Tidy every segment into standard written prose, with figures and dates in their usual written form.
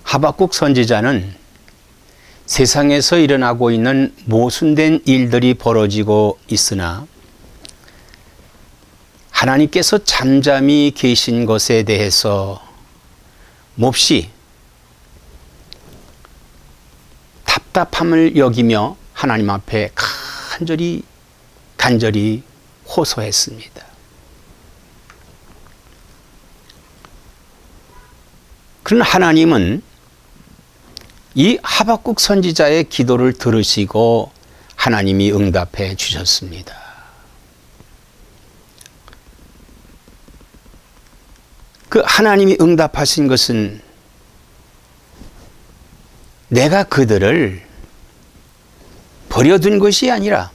하박국 선지자는 세상에서 일어나고 있는 모순된 일들이 벌어지고 있으나 하나님께서 잠잠히 계신 것에 대해서 몹시 답답함을 여기며 하나님 앞에 간절히 호소했습니다. 그러나 하나님은 이 하박국 선지자의 기도를 들으시고 하나님이 응답해 주셨습니다. 그 하나님이 응답하신 것은 내가 그들을 버려둔 것이 아니라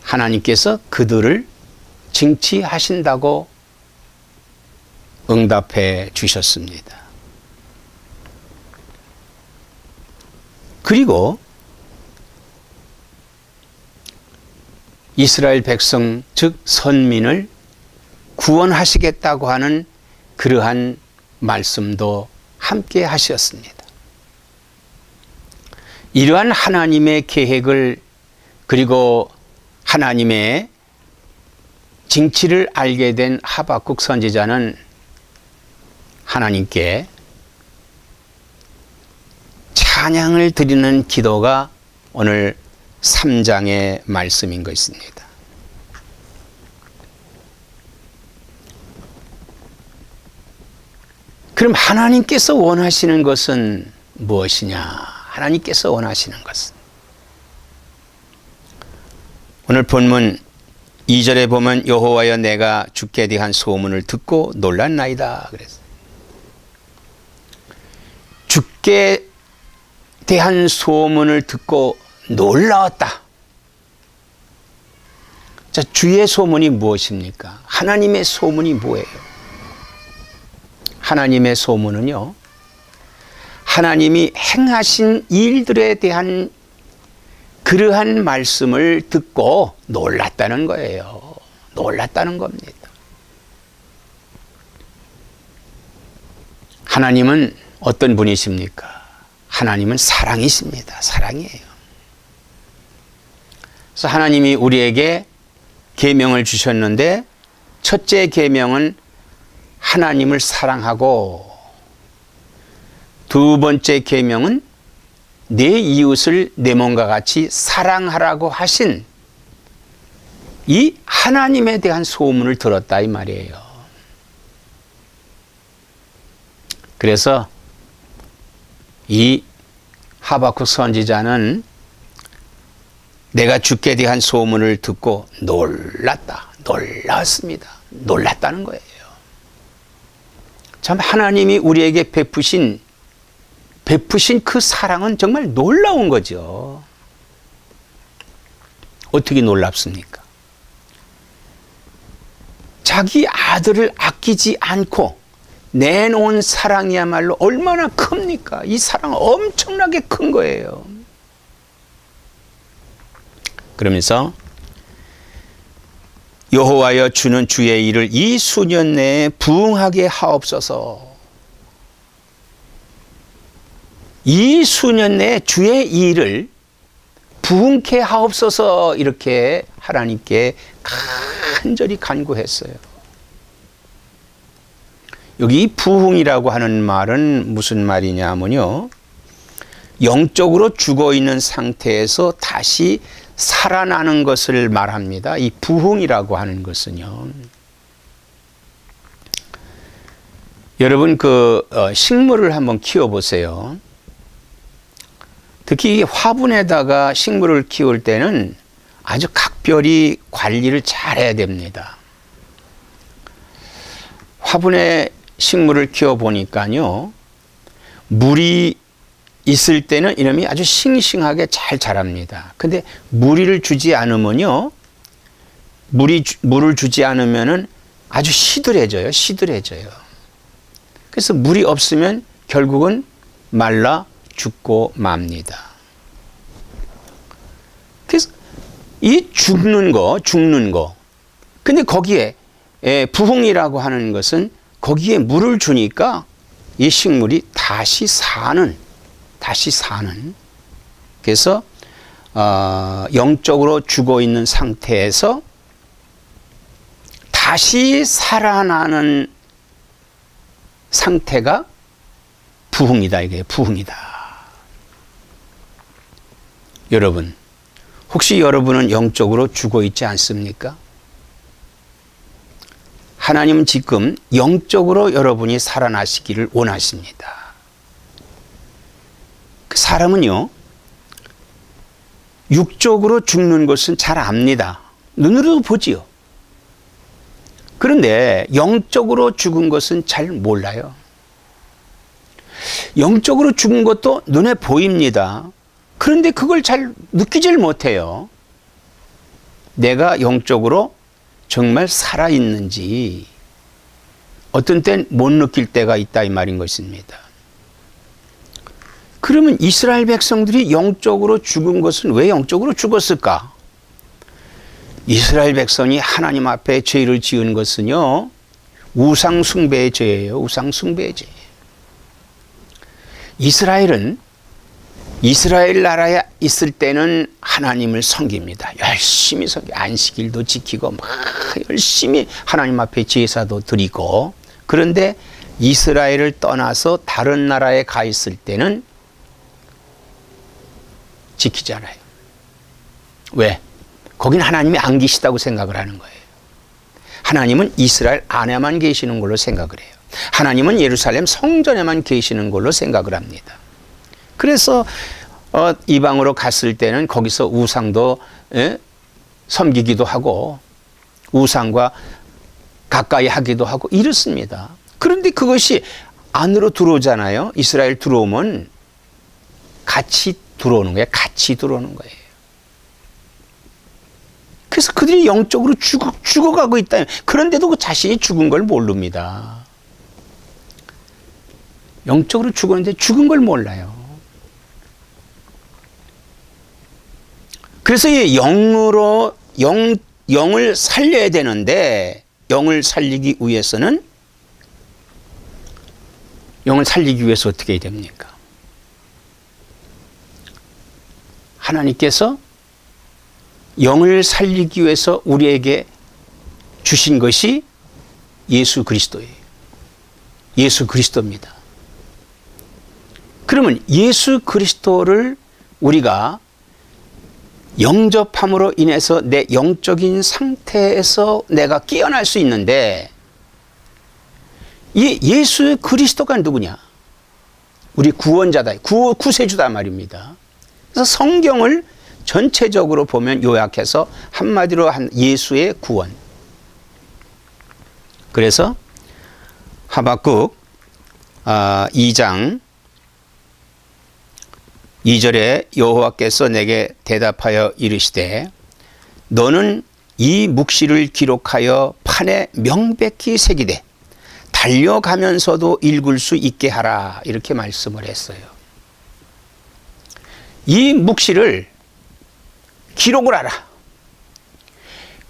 하나님께서 그들을 징치하신다고 응답해 주셨습니다. 그리고 이스라엘 백성, 즉 선민을 구원하시겠다고 하는 그러한 말씀도 함께 하셨습니다. 이러한 하나님의 계획을 그리고 하나님의 징치를 알게 된 하박국 선지자는 하나님께 찬양을 드리는 기도가 오늘 3장의 말씀인 것입니다. 그럼 하나님께서 원하시는 것은 무엇이냐? 하나님께서 원하시는 것은 오늘 본문 2절에 보면 여호와여 내가 주께 대한 소문을 듣고 놀랐나이다 그랬어요. 주께 대한 소문을 듣고 놀라웠다. 자, 주의 소문이 무엇입니까? 하나님의 소문이 뭐예요? 하나님의 소문은요, 하나님이 행하신 일들에 대한 그러한 말씀을 듣고 놀랐다는 거예요. 놀랐다는 겁니다. 하나님은 어떤 분이십니까? 하나님은 사랑이십니다. 사랑이에요. 그래서 하나님이 우리에게 계명을 주셨는데 첫째 계명은 하나님을 사랑하고 두 번째 계명은 내 이웃을 내 몸과 같이 사랑하라고 하신 이 하나님에 대한 소문을 들었다 이 말이에요. 그래서 이 하박국 선지자는 내가 주께 대한 소문을 듣고 놀랐습니다. 놀랐다는 거예요. 참 하나님이 우리에게 베푸신 그 사랑은 정말 놀라운 거죠. 어떻게 놀랍습니까? 자기 아들을 아끼지 않고 내놓은 사랑이야말로 얼마나 큽니까? 이 사랑은 엄청나게 큰 거예요. 그러면서 여호와여 주는 주의 일을 이 수년 내에 부응하게 하옵소서. 이 수년 내에 주의 일을 부응케 하옵소서 이렇게 하나님께 간절히 간구했어요. 여기 부흥이라고 하는 말은 무슨 말이냐면요, 영적으로 죽어있는 상태에서 다시 살아나는 것을 말합니다. 이 부흥이라고 하는 것은요, 여러분 식물을 한번 키워보세요. 특히 화분에다가 식물을 키울 때는 아주 각별히 관리를 잘해야 됩니다. 화분에 식물을 키워보니까요, 물이 있을 때는 이놈이 아주 싱싱하게 잘 자랍니다. 근데 물을 주지 않으면요, 물을 주지 않으면은 아주 시들해져요. 그래서 물이 없으면 결국은 말라 죽고 맙니다. 그래서 이 죽는 거. 근데 거기에 부흥이라고 하는 것은 거기에 물을 주니까 이 식물이 다시 사는. 그래서 영적으로 죽어 있는 상태에서 다시 살아나는 상태가 부흥이다. 이게 부흥이다. 여러분, 혹시 여러분은 영적으로 죽어 있지 않습니까? 하나님은 지금 영적으로 여러분이 살아나시기를 원하십니다. 그 사람은요, 육적으로 죽는 것은 잘 압니다. 눈으로도 보지요. 그런데 영적으로 죽은 것은 잘 몰라요. 영적으로 죽은 것도 눈에 보입니다. 그런데 그걸 잘 느끼질 못해요. 내가 영적으로 정말 살아있는지 어떤 땐 못 느낄 때가 있다 이 말인 것입니다. 그러면 이스라엘 백성들이 영적으로 죽은 것은 왜 영적으로 죽었을까? 이스라엘 백성이 하나님 앞에 죄를 지은 것은요, 우상 숭배의 죄예요. 우상 숭배의 죄. 이스라엘은 이스라엘 나라에 있을 때는 하나님을 섬깁니다. 열심히 안식일도 지키고 막 열심히 하나님 앞에 제사도 드리고. 그런데 이스라엘을 떠나서 다른 나라에 가 있을 때는 지키지 않아요. 왜? 거긴 하나님이 안 계시다고 생각을 하는 거예요. 하나님은 이스라엘 안에만 계시는 걸로 생각을 해요. 하나님은 예루살렘 성전에만 계시는 걸로 생각을 합니다. 그래서 이방으로 갔을 때는 거기서 우상도 섬기기도 하고 우상과 가까이 하기도 하고 이렇습니다. 그런데 그것이 안으로 들어오잖아요. 이스라엘 들어오면 같이 들어오는 거예요. 같이 들어오는 거예요. 그래서 그들이 영적으로 죽어가고 있다. 그런데도 그 자신이 죽은 걸 모릅니다. 영적으로 죽었는데 죽은 걸 몰라요. 그래서 이 영을 살려야 되는데, 영을 살리기 위해서는, 영을 살리기 위해서 어떻게 해야 됩니까? 하나님께서 영을 살리기 위해서 우리에게 주신 것이 예수 그리스도예요. 예수 그리스도입니다. 그러면 예수 그리스도를 우리가 영접함으로 인해서 내 영적인 상태에서 내가 깨어날 수 있는데, 이 예수 그리스도가 누구냐? 우리 구원자다, 구세주다 말입니다. 그래서 성경을 전체적으로 보면 요약해서 한마디로 한 예수의 구원. 그래서 하박국 2장 2절에 여호와께서 내게 대답하여 이르시되 너는 이 묵시를 기록하여 판에 명백히 새기되 달려가면서도 읽을 수 있게 하라, 이렇게 말씀을 했어요. 이 묵시를 기록을 하라.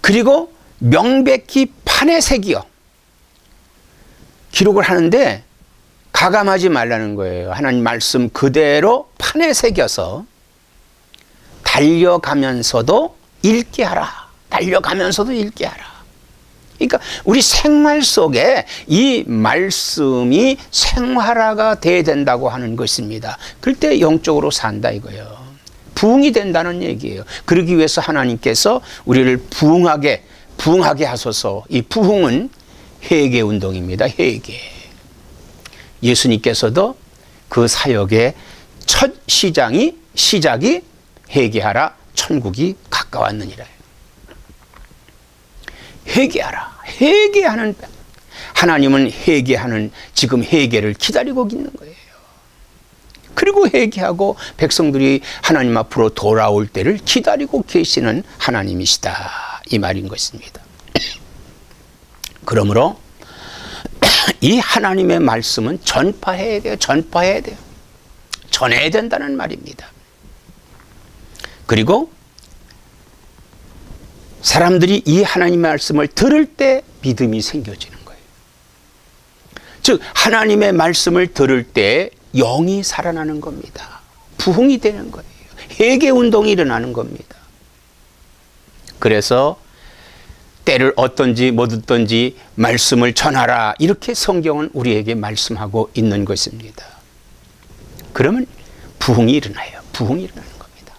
그리고 명백히 판에 새기어. 기록을 하는데 가감하지 말라는 거예요. 하나님 말씀 그대로 판에 새겨서 달려가면서도 읽게 하라. 달려가면서도 읽게 하라. 그러니까 우리 생활 속에 이 말씀이 생활화가 돼야 된다고 하는 것입니다. 그때 영적으로 산다 이거예요. 부흥이 된다는 얘기예요. 그러기 위해서 하나님께서 우리를 부흥하게 하소서. 이 부흥은 회개 운동입니다. 회개. 예수님께서도 그 사역의 첫 시작이 회개하라, 천국이 가까웠느니라. 회개하라. 회개하는, 하나님은 회개하는, 지금 회개를 기다리고 있는 거예요. 그리고 회개하고 백성들이 하나님 앞으로 돌아올 때를 기다리고 계시는 하나님이시다, 이 말인 것입니다. 그러므로 이 하나님의 말씀은 전파해야 돼요. 전파해야 돼요. 전해야 된다는 말입니다. 그리고 사람들이 이 하나님의 말씀을 들을 때 믿음이 생겨지는 거예요. 즉 하나님의 말씀을 들을 때 영이 살아나는 겁니다. 부흥이 되는 거예요. 회개 운동이 일어나는 겁니다. 그래서 때를 얻든지 못 얻든지 말씀을 전하라, 이렇게 성경은 우리에게 말씀하고 있는 것입니다. 그러면 부흥이 일어나요. 부흥이 일어나는 겁니다.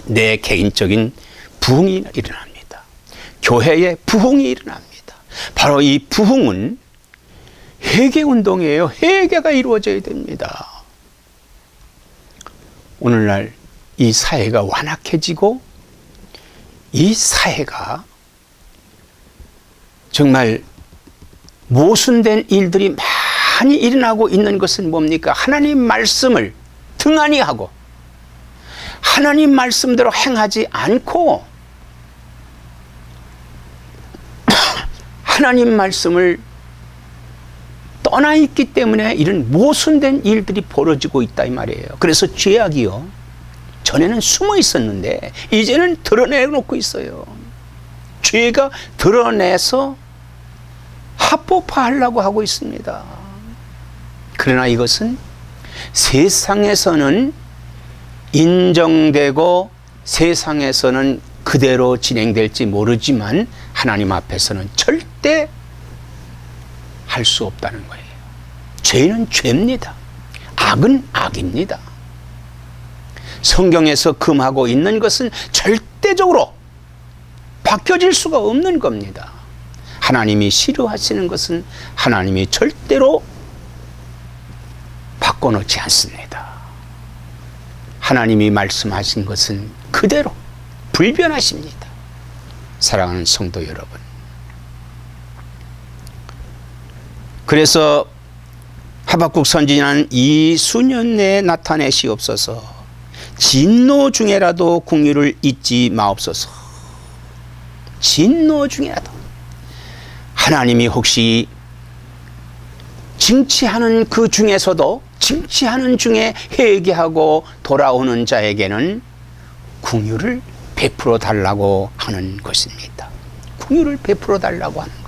내 개인적인 부흥이 일어납니다. 교회의 부흥이 일어납니다. 바로 이 부흥은 회개 운동이에요. 회개가 이루어져야 됩니다. 오늘날 이 사회가 완악해지고 이 사회가 정말 모순된 일들이 많이 일어나고 있는 것은 뭡니까? 하나님 말씀을 등한히 하고 하나님 말씀대로 행하지 않고 하나님 말씀을 떠나 있기 때문에 이런 모순된 일들이 벌어지고 있다 이 말이에요. 그래서 죄악이요, 전에는 숨어 있었는데 이제는 드러내놓고 있어요. 죄가 드러내서 합법화하려고 하고 있습니다. 그러나 이것은 세상에서는 인정되고 세상에서는 그대로 진행될지 모르지만 하나님 앞에서는 절대 할 수 없다는 거예요. 죄는 죄입니다. 악은 악입니다. 성경에서 금하고 있는 것은 절대적으로 바뀌어질 수가 없는 겁니다. 하나님이 싫어하시는 것은 하나님이 절대로 바꿔놓지 않습니다. 하나님이 말씀하신 것은 그대로 불변하십니다. 사랑하는 성도 여러분, 그래서 하박국 선지자는 이 수년 내에 나타내시옵소서, 진노 중에라도 긍휼을 잊지 마옵소서. 진노 중에라도. 하나님이 혹시 징치하는 그 중에서도 징치하는 중에 회개하고 돌아오는 자에게는 긍휼을 베풀어 달라고 하는 것입니다. 긍휼을 베풀어 달라고 하는 거예요.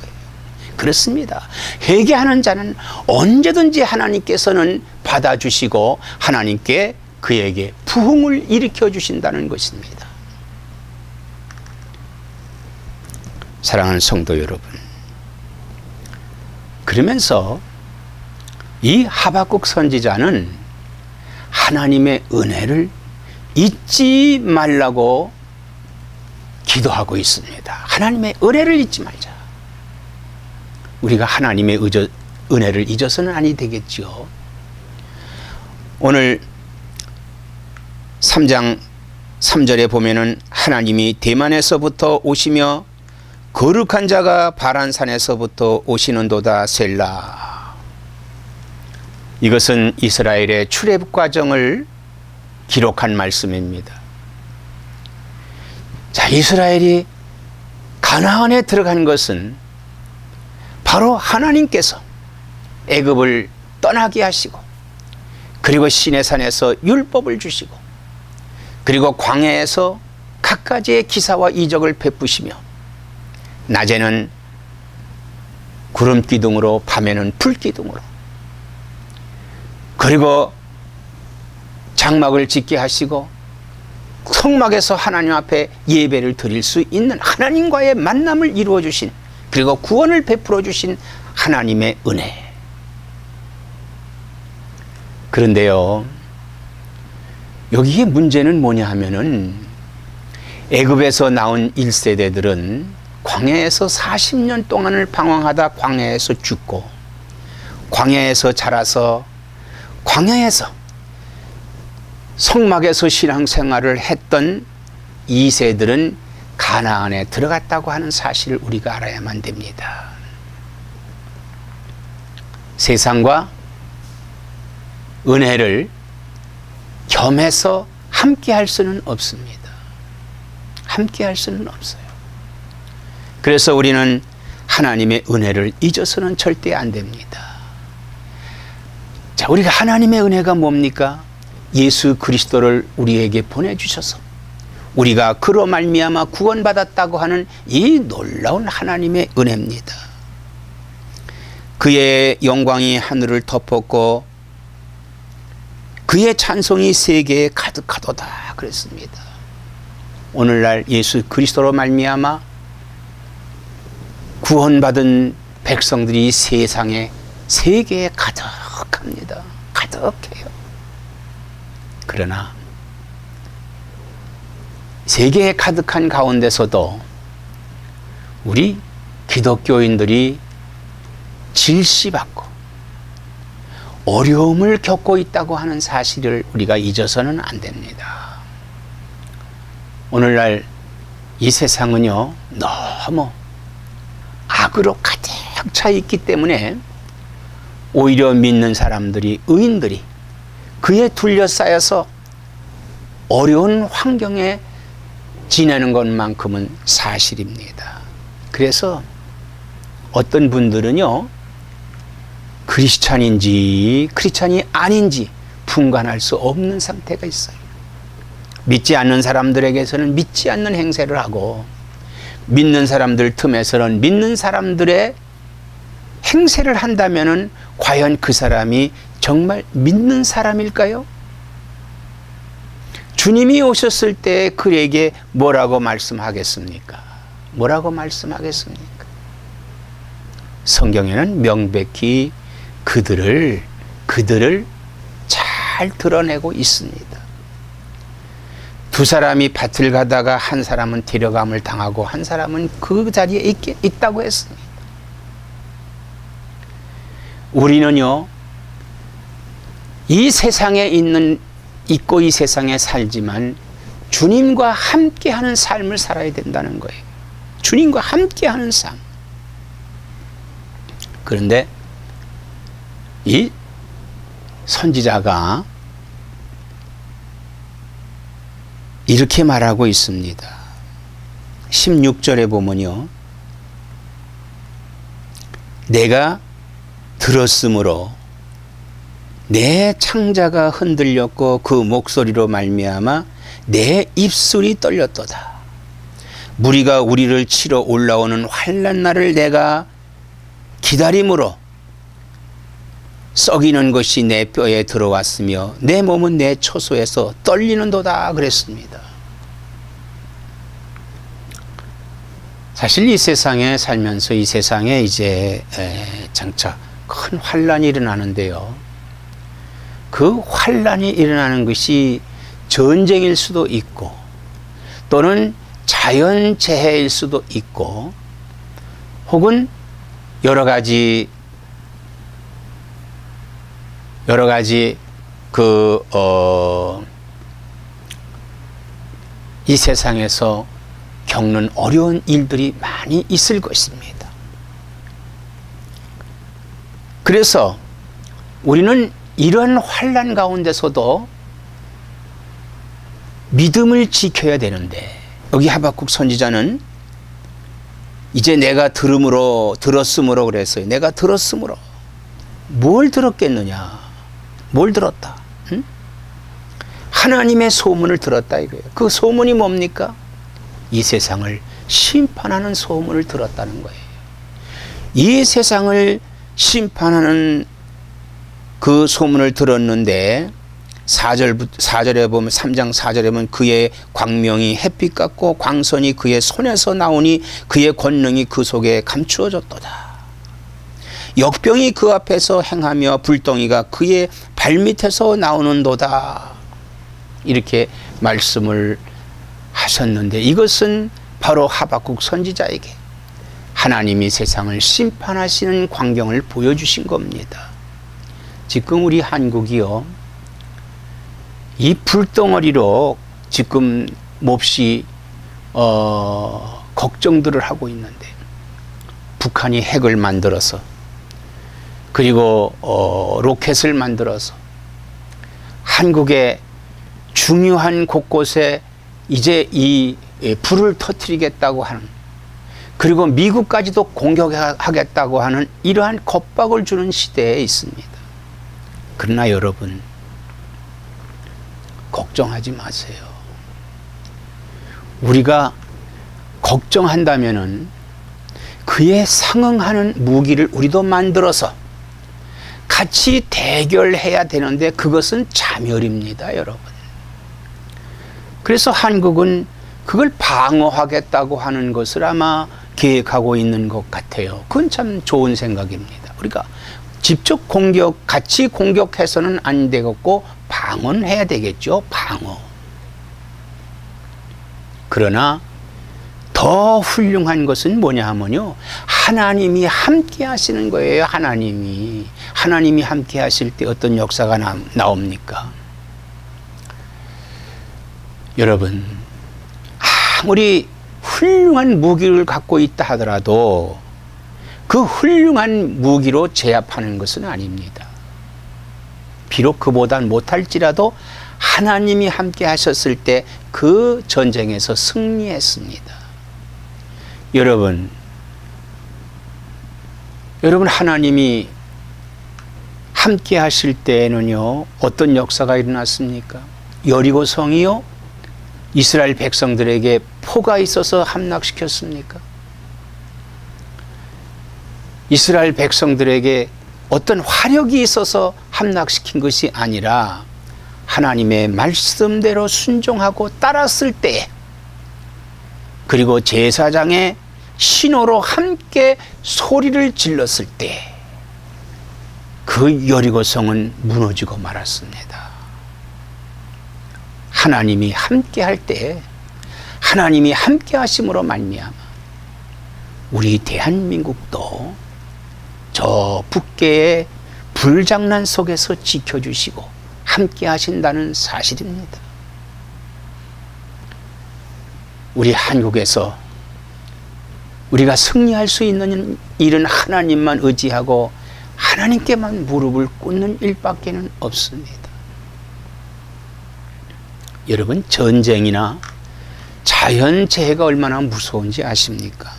그렇습니다. 회개하는 자는 언제든지 하나님께서는 받아주시고 하나님께 그에게 부흥을 일으켜 주신다는 것입니다. 사랑하는 성도 여러분, 그러면서 이 하박국 선지자는 하나님의 은혜를 잊지 말라고 기도하고 있습니다. 하나님의 은혜를 잊지 말자. 우리가 하나님의 은혜를 잊어서는 아니 되겠죠. 오늘 3장 3절에 보면은 하나님이 대만에서부터 오시며 거룩한 자가 바란산에서부터 오시는도다 셀라. 이것은 이스라엘의 출애굽 과정을 기록한 말씀입니다. 자, 이스라엘이 가나안에 들어간 것은 바로 하나님께서 애굽을 떠나게 하시고, 그리고 시내산에서 율법을 주시고, 그리고 광야에서 갖가지의 기사와 이적을 베푸시며, 낮에는 구름 기둥으로 밤에는 불 기둥으로, 그리고 장막을 짓게 하시고 성막에서 하나님 앞에 예배를 드릴 수 있는 하나님과의 만남을 이루어 주신, 그리고 구원을 베풀어 주신 하나님의 은혜. 그런데요, 여기에 문제는 뭐냐 하면은 애굽에서 나온 1세대들은 광야에서 40년 동안을 방황하다 광야에서 죽고, 광야에서 자라서 광야에서 성막에서 신앙생활을 했던 2세들은 가나안에 들어갔다고 하는 사실을 우리가 알아야만 됩니다. 세상과 은혜를 겸해서 함께 할 수는 없습니다. 함께 할 수는 없어요. 그래서 우리는 하나님의 은혜를 잊어서는 절대 안 됩니다. 자, 우리가 하나님의 은혜가 뭡니까? 예수 그리스도를 우리에게 보내주셔서 우리가 그로 말미암아 구원받았다고 하는 이 놀라운 하나님의 은혜입니다. 그의 영광이 하늘을 덮었고 그의 찬송이 세계에 가득하도다 그랬습니다. 오늘날 예수 그리스도로 말미암아 구원받은 백성들이 세상에 세계에 가득합니다. 가득해요. 그러나 세계에 가득한 가운데서도 우리 기독교인들이 질시받고 어려움을 겪고 있다고 하는 사실을 우리가 잊어서는 안 됩니다. 오늘날 이 세상은요, 너무 악으로 가득 차 있기 때문에 오히려 믿는 사람들이, 의인들이 그에 둘러싸여서 어려운 환경에 지내는 것만큼은 사실입니다. 그래서 어떤 분들은요, 크리스찬인지 크리스찬이 아닌지 분간할 수 없는 상태가 있어요. 믿지 않는 사람들에게서는 믿지 않는 행세를 하고, 믿는 사람들 틈에서는 믿는 사람들의 행세를 한다면은 과연 그 사람이 정말 믿는 사람일까요? 주님이 오셨을 때 그에게 뭐라고 말씀하겠습니까? 뭐라고 말씀하겠습니까? 성경에는 명백히 그들을 잘 드러내고 있습니다. 두 사람이 밭을 가다가 한 사람은 데려감을 당하고 한 사람은 그 자리에 있다고 했습니다. 우리는요, 이 세상에 있고 이 세상에 살지만 주님과 함께하는 삶을 살아야 된다는 거예요. 주님과 함께하는 삶. 그런데 이 선지자가 이렇게 말하고 있습니다. 16절에 보면요, 내가 들었으므로 내 창자가 흔들렸고 그 목소리로 말미암아 내 입술이 떨렸도다. 무리가 우리를 치러 올라오는 환난 날을 내가 기다림으로 썩이는 것이 내 뼈에 들어왔으며 내 몸은 내 초소에서 떨리는도다 그랬습니다. 사실 이 세상에 살면서 이 세상에 이제 장차 큰 환난이 일어나는데요, 그 환난이 일어나는 것이 전쟁일 수도 있고 또는 자연재해일 수도 있고 혹은 여러 가지 이 세상에서 겪는 어려운 일들이 많이 있을 것입니다. 그래서 우리는 이런 환난 가운데서도 믿음을 지켜야 되는데, 여기 하박국 선지자는 이제 내가 들었으므로 그랬어요. 내가 들었으므로. 뭘 들었겠느냐? 뭘 들었다? 응? 하나님의 소문을 들었다 이거예요. 그 소문이 뭡니까? 이 세상을 심판하는 소문을 들었다는 거예요. 이 세상을 심판하는 그 소문을 들었는데 4절에 보면 3장 4절에 보면 그의 광명이 햇빛 같고 광선이 그의 손에서 나오니 그의 권능이 그 속에 감추어졌도다. 역병이 그 앞에서 행하며 불덩이가 그의 발밑에서 나오는도다. 이렇게 말씀을 하셨는데, 이것은 바로 하박국 선지자에게 하나님이 세상을 심판하시는 광경을 보여주신 겁니다. 지금 우리 한국이요, 이 불덩어리로 지금 몹시 걱정들을 하고 있는데, 북한이 핵을 만들어서 그리고 로켓을 만들어서 한국의 중요한 곳곳에 이제 이 불을 터뜨리겠다고 하는, 그리고 미국까지도 공격하겠다고 하는 이러한 겁박을 주는 시대에 있습니다. 그러나 여러분, 걱정하지 마세요. 우리가 걱정한다면은 그에 상응하는 무기를 우리도 만들어서 같이 대결해야 되는데 그것은 자멸입니다, 여러분. 그래서 한국은 그걸 방어하겠다고 하는 것을 아마 계획하고 있는 것 같아요. 그건 참 좋은 생각입니다. 우리가 직접 공격, 같이 공격해서는 안 되겠고 방어는 해야 되겠죠. 방어. 그러나 더 훌륭한 것은 뭐냐 하면요, 하나님이 함께 하시는 거예요. 하나님이 함께 하실 때 어떤 역사가 나옵니까? 여러분, 아무리 훌륭한 무기를 갖고 있다 하더라도 그 훌륭한 무기로 제압하는 것은 아닙니다. 비록 그보단 못할지라도 하나님이 함께 하셨을 때 그 전쟁에서 승리했습니다. 여러분 하나님이 함께 하실 때에는요, 어떤 역사가 일어났습니까? 여리고 성이요, 이스라엘 백성들에게 포가 있어서 함락시켰습니까? 이스라엘 백성들에게 어떤 화력이 있어서 함락시킨 것이 아니라 하나님의 말씀대로 순종하고 따랐을 때, 그리고 제사장의 신호로 함께 소리를 질렀을 때 그 여리고성은 무너지고 말았습니다. 하나님이 함께 할 때, 하나님이 함께 하심으로 말미암아 우리 대한민국도 저 북계의 불장난 속에서 지켜주시고 함께 하신다는 사실입니다. 우리 한국에서 우리가 승리할 수 있는 일은 하나님만 의지하고 하나님께만 무릎을 꿇는 일밖에는 없습니다. 여러분, 전쟁이나 자연재해가 얼마나 무서운지 아십니까?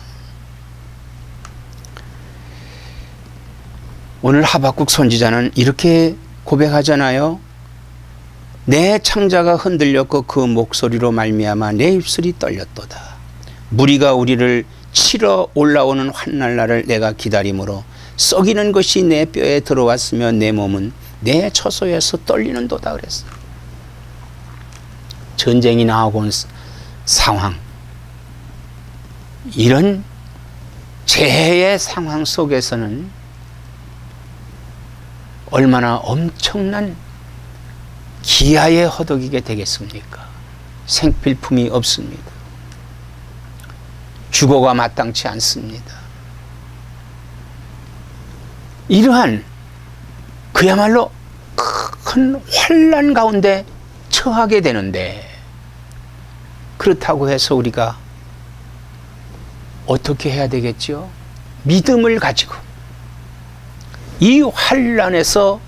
오늘 하박국 선지자는 이렇게 고백하잖아요. 내 창자가 흔들렸고 그 목소리로 말미암아 내 입술이 떨렸도다. 무리가 우리를 치러 올라오는 환난날을 내가 기다림으로 썩이는 것이 내 뼈에 들어왔으며 내 몸은 내 처소에서 떨리는도다 그랬어. 전쟁이 나오고 온 상황, 이런 재해의 상황 속에서는 얼마나 엄청난 기아에 허덕이게 되겠습니까? 생필품이 없습니다. 주거가 마땅치 않습니다. 이러한 그야말로 큰 환난 가운데 처하게 되는데, 그렇다고 해서 우리가 어떻게 해야 되겠죠? 믿음을 가지고 이 환난에서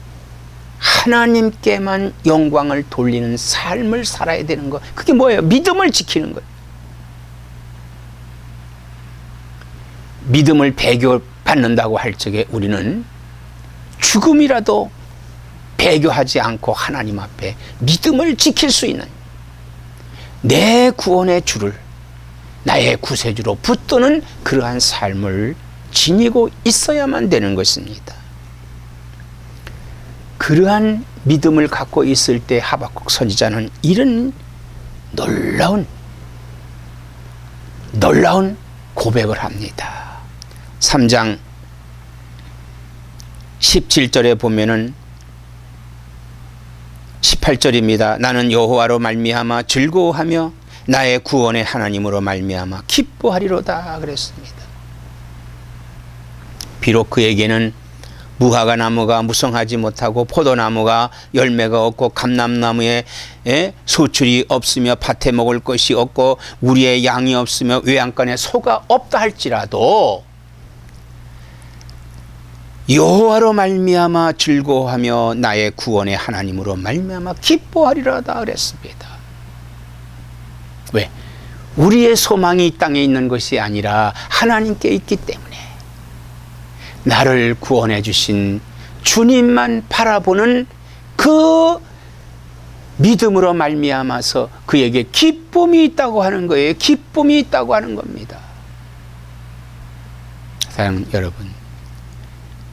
하나님께만 영광을 돌리는 삶을 살아야 되는 거. 그게 뭐예요? 믿음을 지키는 거예요. 믿음을 배교받는다고 할 적에 우리는 죽음이라도 배교하지 않고 하나님 앞에 믿음을 지킬 수 있는, 내 구원의 주를 나의 구세주로 붙드는 그러한 삶을 지니고 있어야만 되는 것입니다. 그러한 믿음을 갖고 있을 때 하박국 선지자는 이런 놀라운 고백을 합니다. 3장 17절에 보면은 18절입니다. 나는 여호와로 말미암아 즐거워하며 나의 구원의 하나님으로 말미암아 기뻐하리로다 그랬습니다. 비록 그에게는 무화과 나무가 무성하지 못하고 포도나무가 열매가 없고 감람나무에 소출이 없으며 밭에 먹을 것이 없고 우리의 양이 없으며 외양간에 소가 없다 할지라도 여호와로 말미암아 즐거워하며 나의 구원의 하나님으로 말미암아 기뻐하리라다 그랬습니다. 왜? 우리의 소망이 이 땅에 있는 것이 아니라 하나님께 있기 때문에 나를 구원해 주신 주님만 바라보는 그 믿음으로 말미암아서 그에게 기쁨이 있다고 하는 거예요. 기쁨이 있다고 하는 겁니다. 사랑하는 여러분,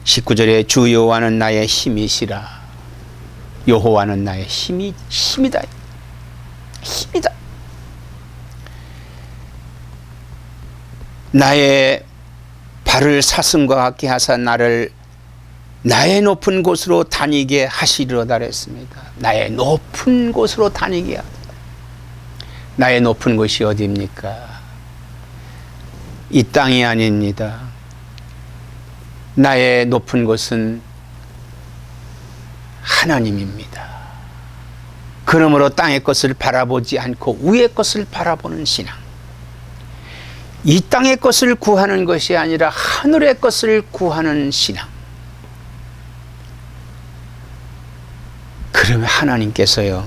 19절에 주 여호와는 나의 힘이시라. 여호와는 나의 힘이다. 힘이다. 나의 발을 사슴과 같게 하사 나를 나의 높은 곳으로 다니게 하시리로다 그랬습니다. 나의 높은 곳으로 다니게 하다. 나의 높은 곳이 어디입니까? 이 땅이 아닙니다. 나의 높은 곳은 하나님입니다. 그러므로 땅의 것을 바라보지 않고 위의 것을 바라보는 신앙. 이 땅의 것을 구하는 것이 아니라 하늘의 것을 구하는 신앙. 그러면 하나님께서요,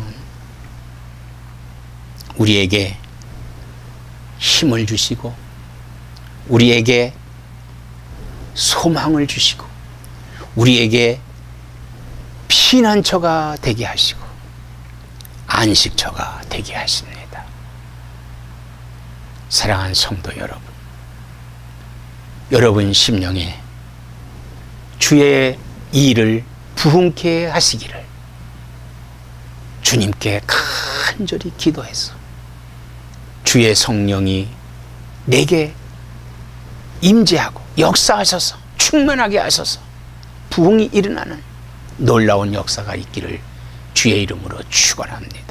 우리에게 힘을 주시고 우리에게 소망을 주시고 우리에게 피난처가 되게 하시고 안식처가 되게 하십니다. 사랑하는 성도 여러분, 여러분 심령에 주의 일을 부흥케 하시기를 주님께 간절히 기도해서 주의 성령이 내게 임재하고 역사하셔서 충만하게 하셔서 부흥이 일어나는 놀라운 역사가 있기를 주의 이름으로 축원합니다.